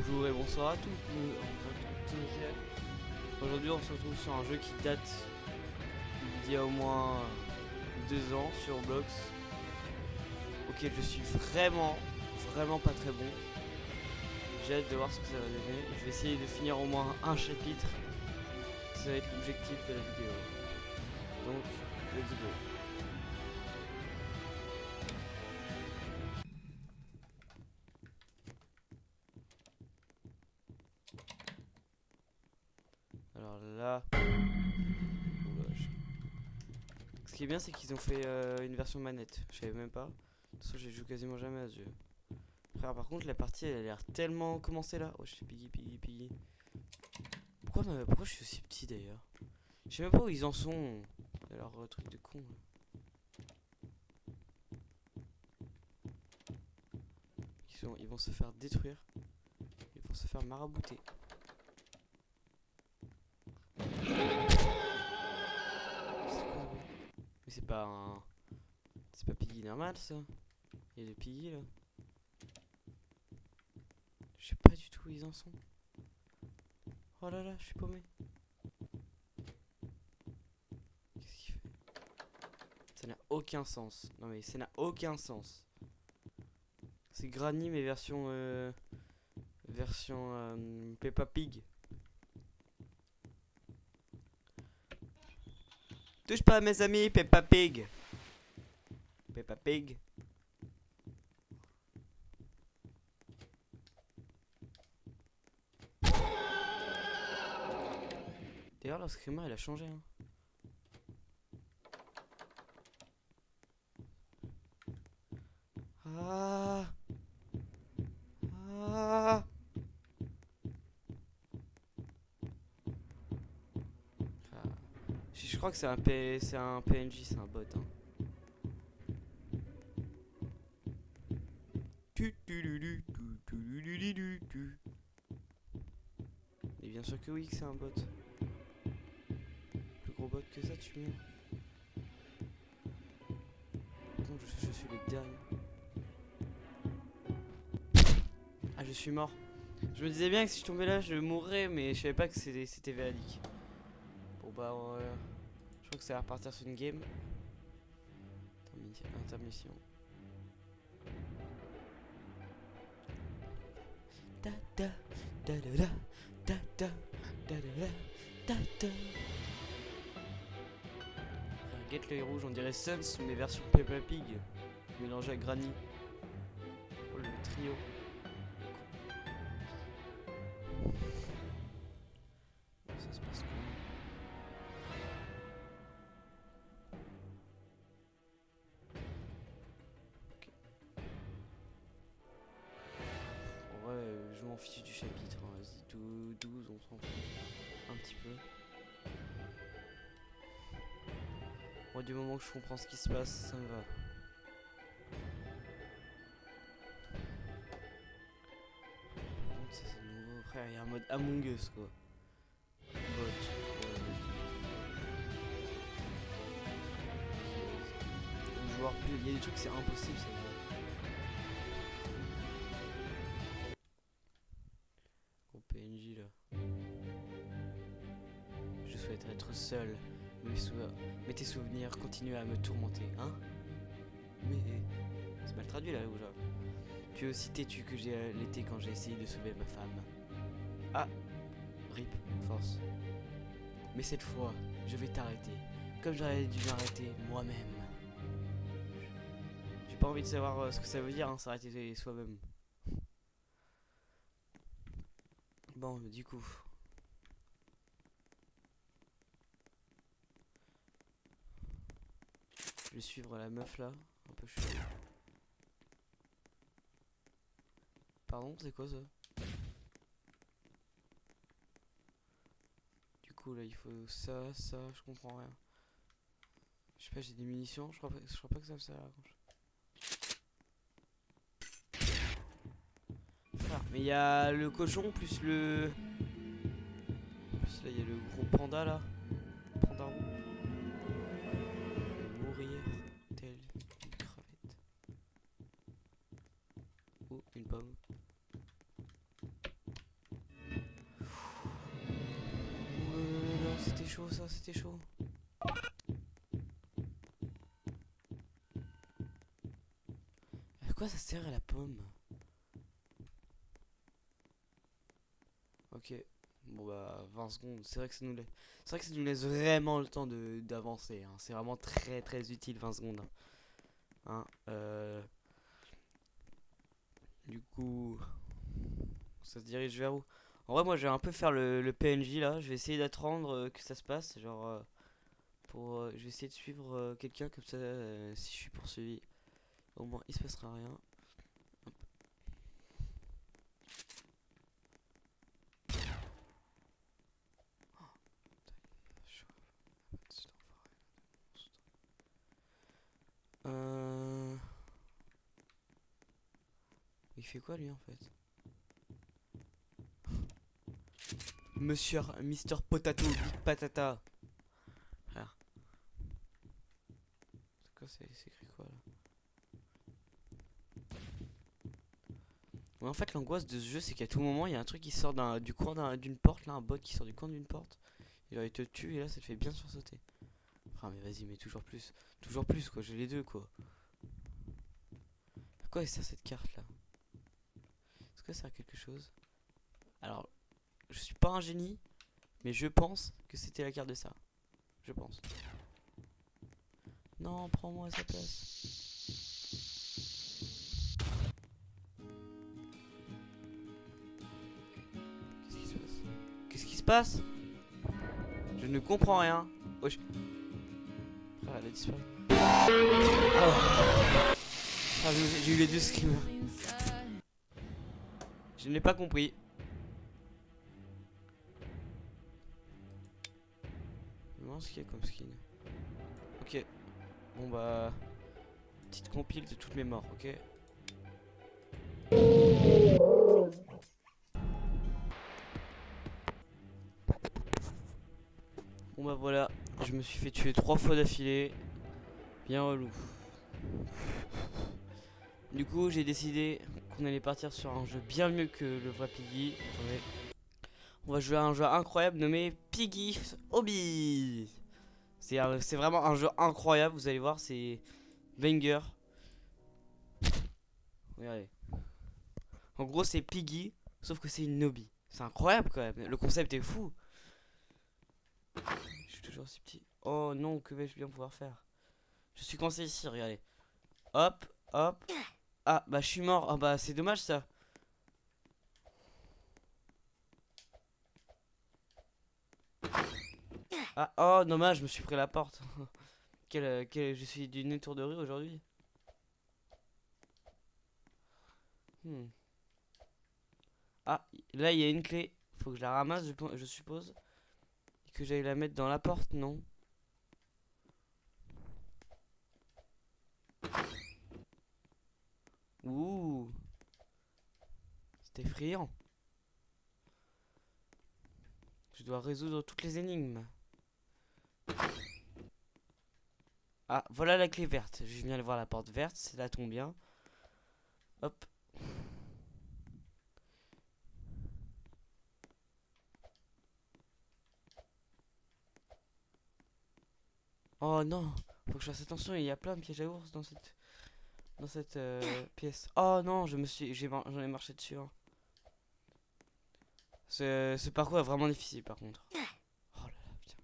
Bonjour et bonsoir à tous. Aujourd'hui on se retrouve sur un jeu qui date d'il y a au moins 2 ans sur Roblox, auquel je suis vraiment pas très bon. J'ai hâte de voir ce que ça va donner. Je vais essayer de finir au moins un chapitre. Ça va être l'objectif de la vidéo. Donc, let's go. Alors là... Oula, ce qui est bien c'est qu'ils ont fait une version manette. Je savais même pas. De toute façon, je joue quasiment jamais à ce jeu. Frère, par contre, la partie elle a l'air tellement commencée là. Oh, je suis piggy. Pourquoi je suis aussi petit d'ailleurs? Je sais même pas où ils en sont. Leur truc de con. Ils vont se faire détruire. Ils vont se faire marabouter. Mais c'est pas un. C'est pas Piggy normal ça. Il y a des Piggy là. Je sais pas du tout où ils en sont. Oh là là, je suis paumé. Qu'est-ce qu'il fait? Ça n'a aucun sens. Non mais ça n'a aucun sens. C'est Granny mais version Peppa Pig. Touche pas à mes amis, Peppa Pig. Peppa Pig. D'ailleurs, leur screamer il a changé. Hein. Ah. Ah. Je crois que c'est un PNJ, c'est un bot. Hein. Et bien sûr que oui, que c'est un bot. Plus gros bot que ça, tu mets. Non, je suis le dernier. Ah, je suis mort. Je me disais bien que si je tombais là, je mourrais, mais je savais pas que c'était véridique. Bon bah, je crois que ça va repartir sur une game. Intermission. Da da da da da da da da da da. Get l'œil rouge, on dirait Suns, mais version Peppa Pig, mélangé à Granny. Oh le trio. Ça se passe comment? Ok. En vrai, je m'en fiche du chapitre. Hein. Vas-y, 12, on s'en fout. Un petit peu. Moi, du moment que je comprends ce qui se passe, ça me va. Par contre, ça c'est nouveau. Frère, il y a un mode Among Us quoi. Bot. Joueur plus. Il y a des trucs, c'est impossible, ça. Gros PNJ là. Je souhaite être seul. Mais tes souvenirs continuent à me tourmenter, hein? Mais. C'est mal traduit là, ou genre. Tu es aussi têtu que j'ai l'été quand j'ai essayé de sauver ma femme. Ah! Rip, force. Mais cette fois, je vais t'arrêter. Comme j'aurais dû m'arrêter moi-même. J'ai pas envie de savoir ce que ça veut dire, hein, s'arrêter soi-même. Bon, du coup. Je vais suivre la meuf là. Un peu chaud. Pardon, c'est quoi ça? Du coup là, il faut ça, je comprends rien. Je sais pas, j'ai des munitions, je crois pas que ça me sert à grand chose. Mais il y a le cochon plus le. Plus là, il y a le gros panda là. Panda roux. Il va mourir tel une crevette. Oh, une pomme. chaud ça, c'était chaud. À quoi ça sert la pomme? Ok. Bon bah 20 secondes, c'est vrai que ça nous laisse. C'est vrai que ça nous laisse vraiment le temps d'avancer. Hein. C'est vraiment très utile 20 secondes. Hein. Du coup, ça se dirige vers où? En vrai, moi je vais un peu faire le PNJ là. Je vais essayer d'attendre que ça se passe. Genre, je vais essayer de suivre quelqu'un comme ça. Si je suis poursuivi, au moins il se passera rien. Euh... Il fait quoi lui en fait? Monsieur Mister Potato, Big Patata. Frère. C'est quoi, c'est écrit quoi là? Ouais, en fait, l'angoisse de ce jeu, c'est qu'à tout moment, il y a un truc qui sort du coin d'une porte, là, un bot qui sort du coin d'une porte. Et là, il te tue, et là, ça te fait bien sursauter. Ah, mais vas-y, mais toujours plus. Toujours plus, quoi, j'ai les deux, quoi. À quoi sert cette carte là? Est-ce que ça sert à quelque chose? Alors, je suis pas un génie, mais je pense que c'était la carte de ça. Je pense. Non, prends-moi sa place. Qu'est-ce qui se passe? Qu'est-ce qui se passe? Je ne comprends rien. Wesh. Ah, elle a disparu. Oh. Ah, j'ai eu les deux screamers. Je n'ai pas compris. Je me demande ce qu'il y a comme skin. Ok. Bon bah. Petite compile de toutes mes morts, ok. Bon bah voilà. Je me suis fait tuer 3 fois d'affilée. Bien relou. Du coup, j'ai décidé qu'on allait partir sur un jeu bien mieux que le vrai Piggy. Attendez. On va jouer à un jeu incroyable nommé Piggy's Hobby. C'est vraiment un jeu incroyable, vous allez voir, c'est banger. Regardez. En gros, c'est Piggy, sauf que c'est une hobby. C'est incroyable quand même, le concept est fou. Je suis toujours si petit. Oh non, que vais-je bien pouvoir faire? Je suis coincé ici, regardez. Hop, hop. Ah, bah je suis mort. Ah bah c'est dommage ça. Ah, oh dommage, je me suis pris la porte. Je suis d'une étourderie aujourd'hui. Hmm. Ah, là il y a une clé. Faut que je la ramasse, je suppose. Et que j'aille la mettre dans la porte, non? Ouh, c'est effrayant. Je dois résoudre toutes les énigmes. Ah, voilà la clé verte. Je viens de voir la porte verte, ça tombe bien. Hop. Oh non, faut que je fasse attention, il y a plein de pièges à ours dans cette pièce. Oh non, j'en ai marché dessus. Hein. Ce parcours est vraiment difficile par contre. Oh là là, putain.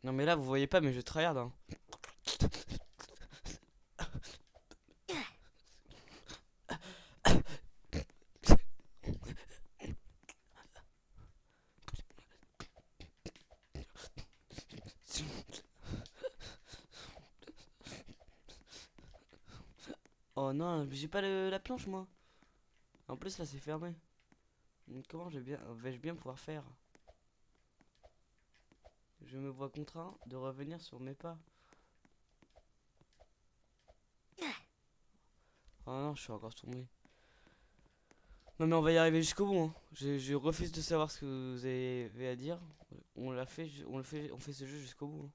Non mais là vous voyez pas mais je tryhard hein. Oh non, j'ai pas la planche moi. En plus là c'est fermé. Comment vais-je bien pouvoir faire? Je me vois contraint de revenir sur mes pas. Oh non, je suis encore tombé. Non mais on va y arriver jusqu'au bout. Hein. Je refuse de savoir ce que vous avez à dire. On l'a fait, on fait ce jeu jusqu'au bout. Hein.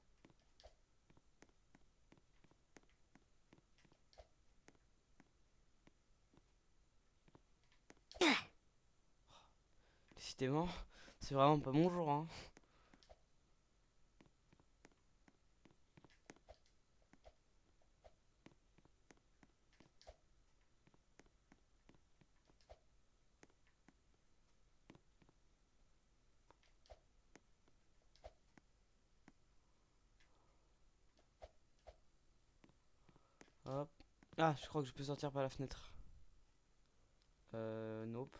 Décidément, C'est vraiment pas mon jour, hein. Hop. Ah, je crois que je peux sortir par la fenêtre. Nope.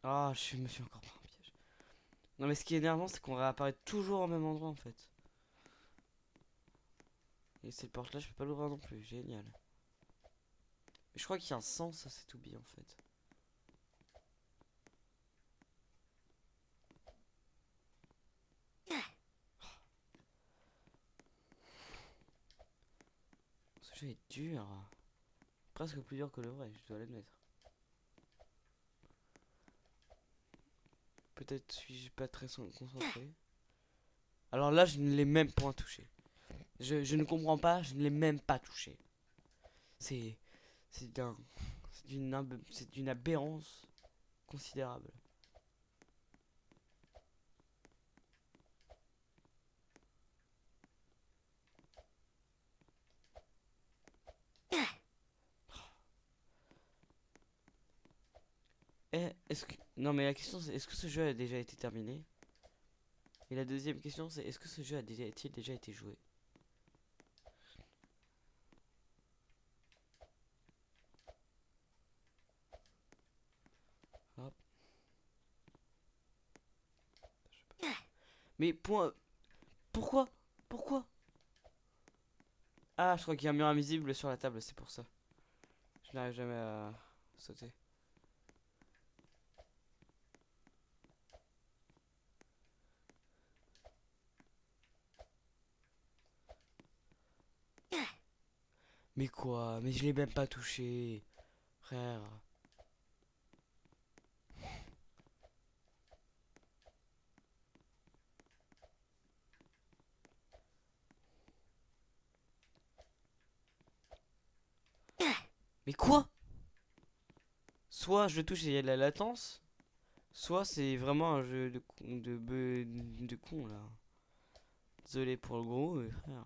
Ah, je me suis encore pris un piège. Non, mais ce qui est énervant, c'est qu'on réapparaît toujours au même endroit en fait. Et cette porte là, je peux pas l'ouvrir non plus. Génial. Mais je crois qu'il y a un sens à cet oubli en fait. Ce jeu est dur. Presque plus dur que le vrai, je dois l'admettre. Peut-être suis-je pas très concentré. Alors là, je ne l'ai même pas touché. Je ne comprends pas, je ne l'ai même pas touché. C'est c'est d'un c'est d'une aberrance considérable. Est-ce que non mais la question c'est est-ce que ce jeu a déjà été terminé? Et la deuxième question c'est est-ce que ce jeu a-t-il déjà été joué? Hop. Mais pourquoi? Pourquoi? Ah, je crois qu'il y a un mur invisible sur la table, c'est pour ça. Je n'arrive jamais à sauter. Mais quoi? Mais je l'ai même pas touché, frère. Mais quoi? Soit je le touche et il y a de la latence, soit c'est vraiment un jeu de con là. Désolé pour le gros, mais frère,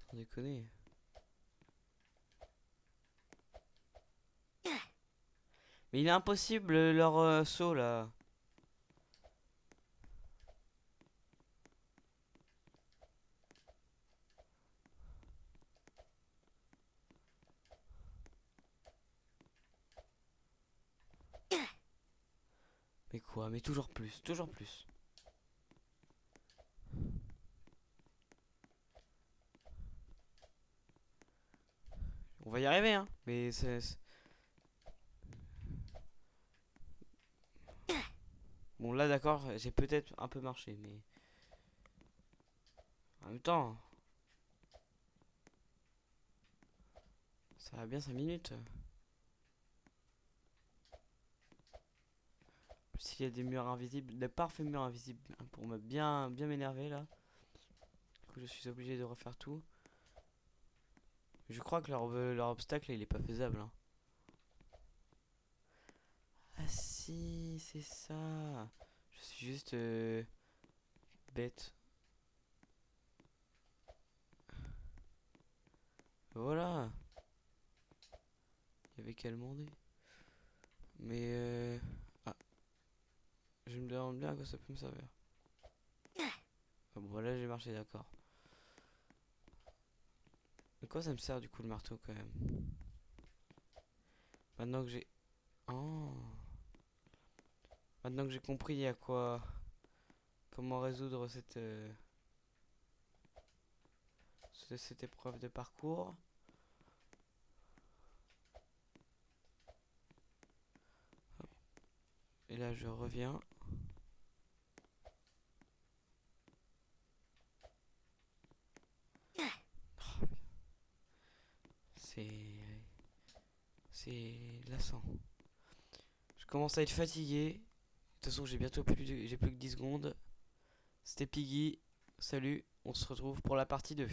sans déconner. Mais il est impossible leur saut là. Mais quoi? Mais toujours plus, toujours plus. On va y arriver, hein. Mais bon, là, d'accord, j'ai peut-être un peu marché, mais en même temps, ça va bien 5 minutes. S'il y a des murs invisibles, des parfaits murs invisibles, hein, pour me bien m'énerver là. Du coup, je suis obligé de refaire tout. Je crois que leur obstacle, il est pas faisable, hein. Ah si, c'est ça. Je suis juste bête. Voilà. Il y avait qu'à le demander. Mais ah, je me demande bien à quoi ça peut me servir. Ah bon, voilà, j'ai marché, d'accord. À quoi ça me sert du coup le marteau quand même? Maintenant que j'ai... Oh. Maintenant que j'ai compris à quoi... Comment résoudre cette épreuve de parcours. Et là je reviens. C'est... C'est lassant. Je commence à être fatigué. De toute façon j'ai bientôt j'ai plus que 10 secondes. C'était Piggy. Salut, on se retrouve pour la partie 2.